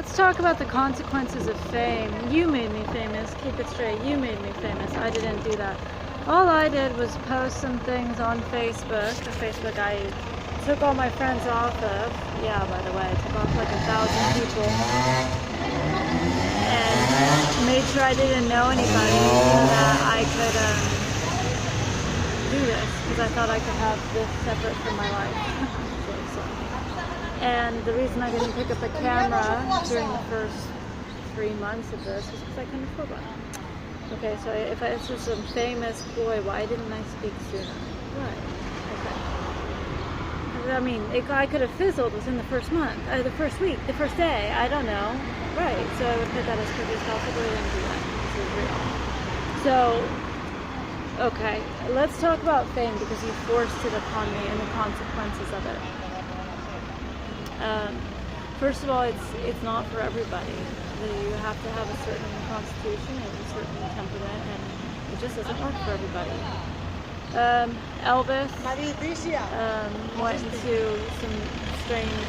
let's talk about the consequences of fame. You made me famous. Keep it straight. You made me famous. I didn't do that. All I did was post some things on Facebook. The Facebook I took all my friends off of. Yeah, by the way, I took off like 1,000 people. And made sure I didn't know anybody so that I could do this. Because I thought I could have this separate from my life. And the reason I didn't pick up a camera during the first 3 months of this was because I couldn't afford one. Okay, so if I was just some famous boy, why didn't I speak sooner? Right. Okay. I mean, I could have fizzled within the first month, the first week, the first day. I don't know. Right. So I would put that as quickly as possible and do that. This is real. So, okay, let's talk about fame because you forced it upon me and the consequences of it. First of all, it's not for everybody. You have to have a certain constitution and a certain temperament, and it just doesn't work for everybody. Elvis went into some strange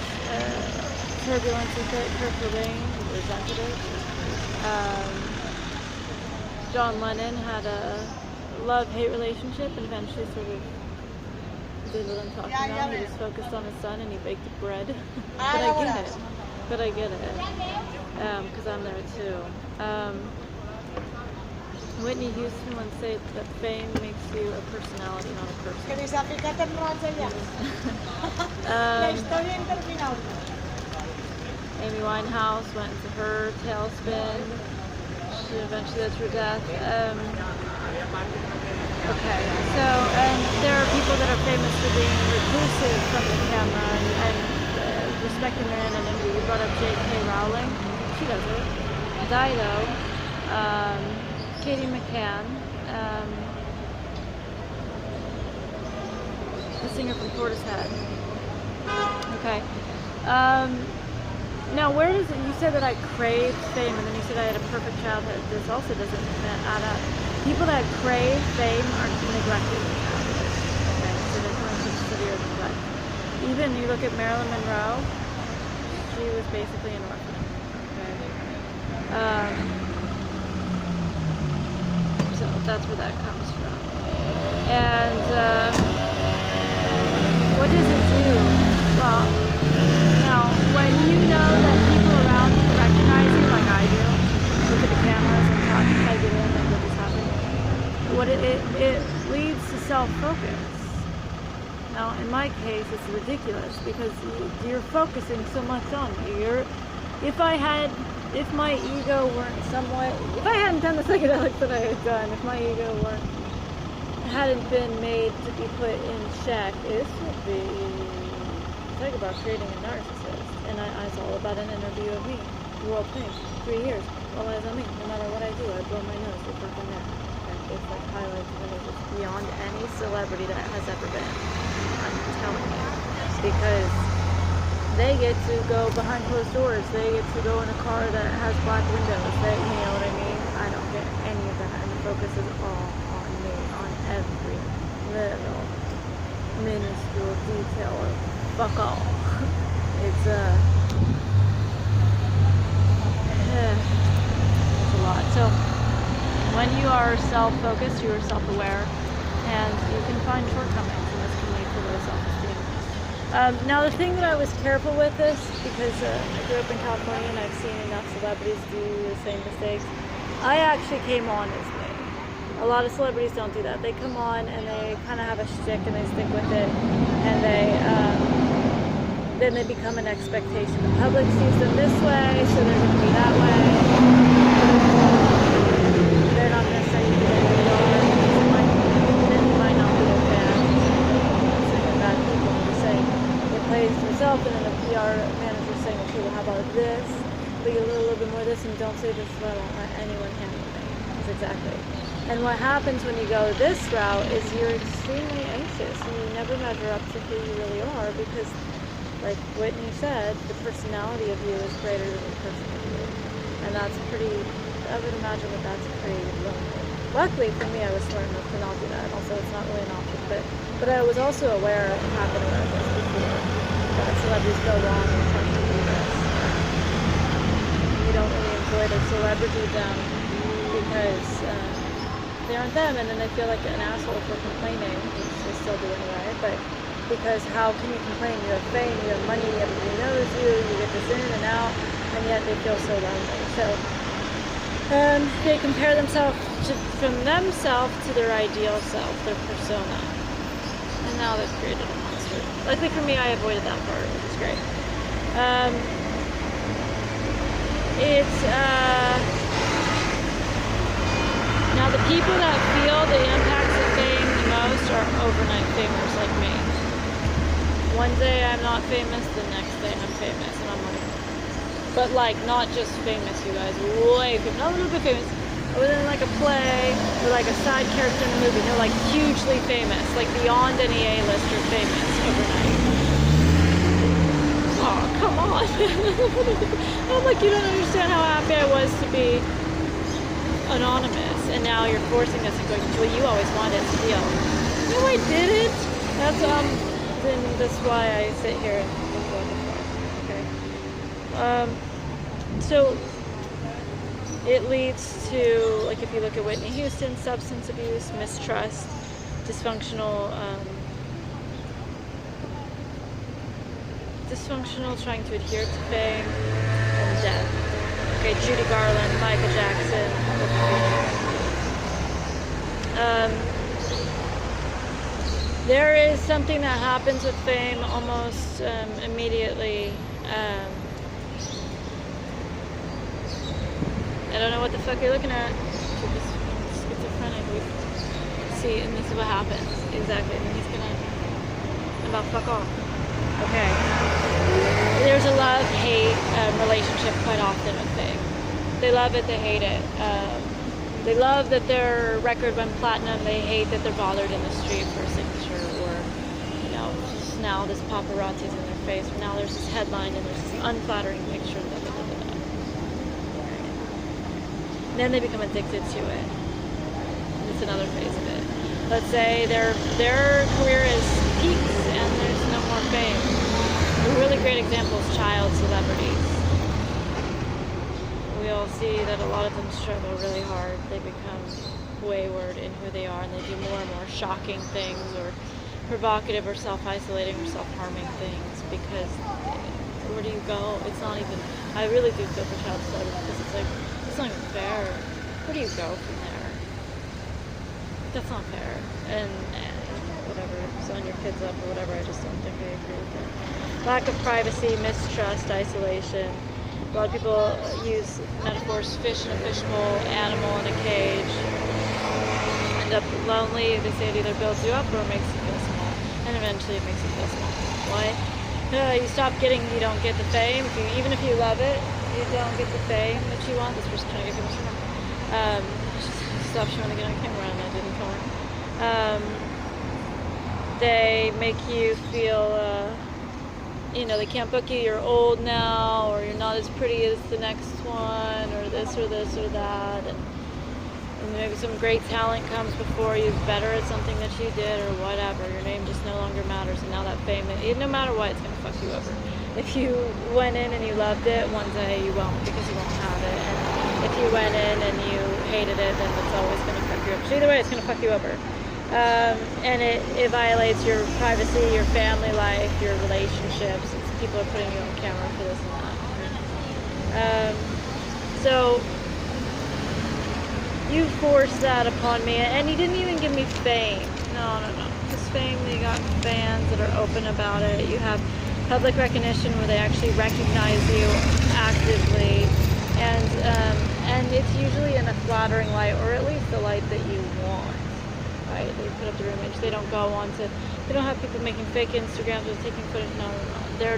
turbulence with it. Kurt Cobain resented it. John Lennon had a love-hate relationship and eventually sort of did what I'm talking about. He was focused on his son and he baked bread. But I get it. Because I'm there too. Whitney Houston once said that fame makes you a personality, not a person. Amy Winehouse went into her tailspin. She eventually led to her death. Okay, so there are people that are famous for being reclusive from the camera and respecting their anonymity. You brought up J.K. Rowling. She does it. Dido, Katie McCann, the singer from Portishead. Okay. Now, where does it, you said that I craved fame, and then you said I had a perfect childhood. This also doesn't add up. People that crave fame are neglected in childhood. Okay, so there's no such severe neglect. Even you look at Marilyn Monroe, she was basically an orphan. Okay. So that's where that comes from. And what does it do? Well, now when you know that people around you recognize you like I do, look at the cameras and talk, type it in, and what is happening. What it leads to self-focus. Now, in my case, it's ridiculous because you're focusing so much on me. If my ego weren't somewhat, if I hadn't done the psychedelics that I had done, if my ego hadn't been made to be put in check, this would be, talk about creating a narcissist. And it's all about an interview of me. The world thinks, 3 years, all eyes on me. No matter what I do, I blow my nose, you're fucking there. It's like highlights of it. It's beyond any celebrity that has ever been. I'm telling you. Because they get to go behind closed doors. They get to go in a car that has black windows. You know what I mean? I don't get any of that. And the focus is all on me, on every little minuscule detail of fuck all. It's a lot. So when you are self-focused, you are self-aware, and you can find shortcomings, and this can lead to low self-esteem. Now, the thing that I was careful with this, because I grew up in California and I've seen enough celebrities do the same mistakes, I actually came on as me. A lot of celebrities don't do that. They come on and they kind of have a shtick and they stick with it, and then they become an expectation. The public sees them this way, so they're going to be that way. They're not going to say you can do it. You might not be their fan. I'm saying they're bad people. I'm just saying it plays to yourself, and then the PR manager saying, okay, well, how about this? But you a little bit more of this, and don't say this, so I don't let anyone handle me. That's exactly. And what happens when you go this route is you're extremely anxious, and you never measure up to who you really are, because, like Whitney said, the personality of you is greater than the person of you. And that's pretty, I would imagine that that's pretty lonely. Luckily for me, I was smart enough to not do that. Also, it's not really an option, but I was also aware of happening like this before. That celebrities go wrong and try to do this. avoid a celebritydom because they aren't them, and then they feel like an asshole for complaining, which they still do anyway, but because how can you complain? You have fame, you have money, everybody knows you, you get this in and out, and yet they feel so lonely. So they compare themselves from themselves to their ideal self, their persona. And now they've created a monster. Luckily for me, I avoided that part, which is great. Now the people that feel the impacts of fame the most are overnight famers like me. One day I'm not famous, the next day I'm famous, and I'm like, but like not just famous, you guys, way famous, not a little bit famous. I was in like a play or like a side character in a movie. They're like hugely famous, like beyond any A-lister famous overnight. Oh, come on. I'm like, you don't understand how happy I was to be anonymous, and now you're forcing us and going, well, you always wanted to deal. No, I didn't. That's why I sit here and think, what the fuck, okay? So it leads to, like, if you look at Whitney Houston, substance abuse, mistrust, dysfunctional trying to adhere to fame, and death. Okay, Judy Garland, Michael Jackson. There is something that happens with fame almost immediately. I don't know what the fuck you're looking at. Schizophrenic. See, and this is what happens. Exactly. And he's gonna about fuck off. Okay. There's a love-hate relationship quite often with fame. They love it, they hate it. They love that their record went platinum. They hate that they're bothered in the street for a signature, or, you know, just now this paparazzi's in their face, or now there's this headline and there's this unflattering picture. Then they become addicted to it. It's another phase of it. Let's say their career is peaks and there's no more fame. A really great example is child celebrities. We all see that a lot of them struggle really hard. They become wayward in who they are, and they do more and more shocking things, or provocative or self-isolating or self-harming things, because where do you go? It's not even, I really do feel for child celebrities, because it's like, it's not even fair. Where do you go from there? That's not fair. And whatever, sign your kids up or whatever, I just don't think I agree with it. Lack of privacy, mistrust, isolation. A lot of people use metaphors, fish in a fishbowl, animal in a cage. End up lonely. They say it either builds you up or makes you feel small. And eventually it makes you feel small. Why? You stop getting, you don't get the fame. Even if you love it, you don't get the fame that you want. This person trying to get famous from stop showing to get on camera, and I didn't kill her. They make you feel, they can't book you, you're old now, or you're not as pretty as the next one, or this or this or that, and maybe some great talent comes before you, better at something that you did, or whatever. Your name just no longer matters, and now that fame, no matter what, it's going to fuck you over. If you went in and you loved it, one day you won't, because you won't have it. And if you went in and you hated it, then it's always going to fuck you over. So either way, it's going to fuck you over. And it violates your privacy, your family life, your relationships. People are putting you on camera for this and that. So you forced that upon me, and you didn't even give me fame. No. Because fame, you got fans that are open about it. You have public recognition where they actually recognize you actively, and it's usually in a flattering light, or at least the light that you want. Right? They put up their image. They don't go on to. They don't have people making fake Instagrams or taking footage. No. They're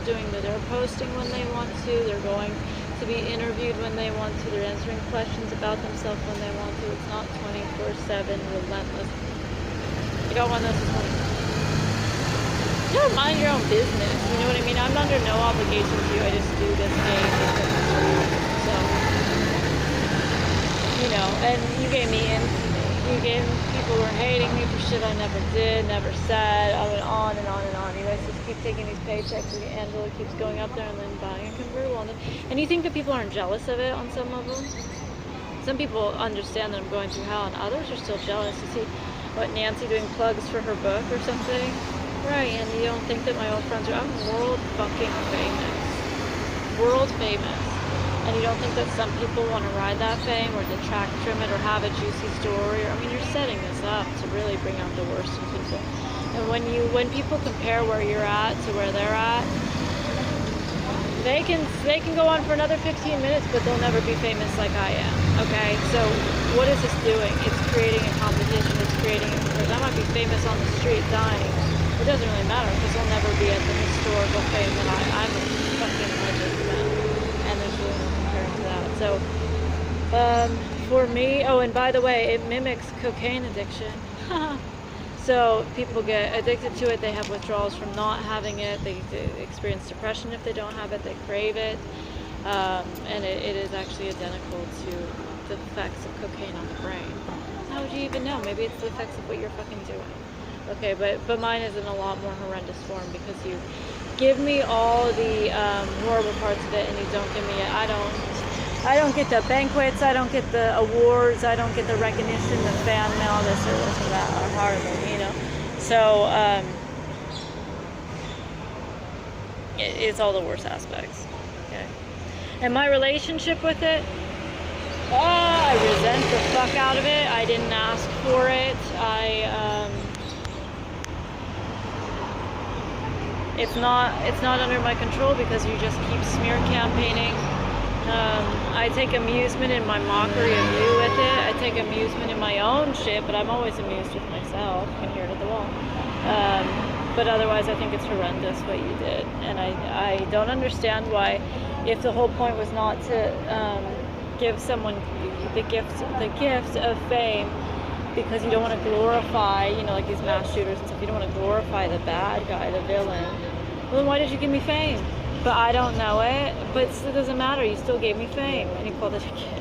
posting when they want to. They're going to be interviewed when they want to. They're answering questions about themselves when they want to. It's not 24/7 relentless. I got one of those this morning. You don't mind your own business. You know what I mean? I'm under no obligation to you. I just do this game because so, and you gave me infamy. You gave people were hating me for shit I never did, never said. I went on and on and on. You guys just keep taking these paychecks, and Angela keeps going up there and then buying a convertible. And you think that people aren't jealous of it on some level? Some people understand that I'm going through hell, and others are still jealous. You see, what, Nancy doing plugs for her book or something? Right, and you don't think that my old friends are... I'm world fucking famous. World famous. And you don't think that some people want to ride that fame or detract from it or have a juicy story? I mean, you're setting this up to really bring out the worst in people. And when people compare where you're at to where they're at, they can go on for another 15 minutes, but they'll never be famous like I am. Okay, so what is this doing? It's creating a competition. It's creating a because I might be famous on the street dying. It doesn't really matter because I'll never be at the historical fame that I'm a fucking legend, man. And there's really no comparing to that. So, for me, oh, and by the way, it mimics cocaine addiction. So people get addicted to it. They have withdrawals from not having it. They experience depression if they don't have it. They crave it. And it is actually identical to the effects of cocaine on the brain. How would you even know? Maybe it's the effects of what you're fucking doing. Okay, but mine is in a lot more horrendous form because you give me all the horrible parts of it and you don't give me it. I don't get the banquets, I don't get the awards, I don't get the recognition, the fan mail, this or that, or hardly, you know. So it's all the worst aspects. Okay, and my relationship with it. I resent the fuck out of it. I didn't ask for it. It's not under my control because you just keep smear campaigning. I take amusement in my mockery of you with it. I take amusement in my own shit, but I'm always amused with myself. You can hear it at the wall. But otherwise, I think it's horrendous what you did, and I don't understand why, if the whole point was not to give someone the gift of fame, because you don't want to glorify, you know, like these mass shooters and stuff. You don't want to glorify the bad guy, the villain. Well, then why did you give me fame? But I don't know it. But it doesn't matter. You still gave me fame, and you called it a gift.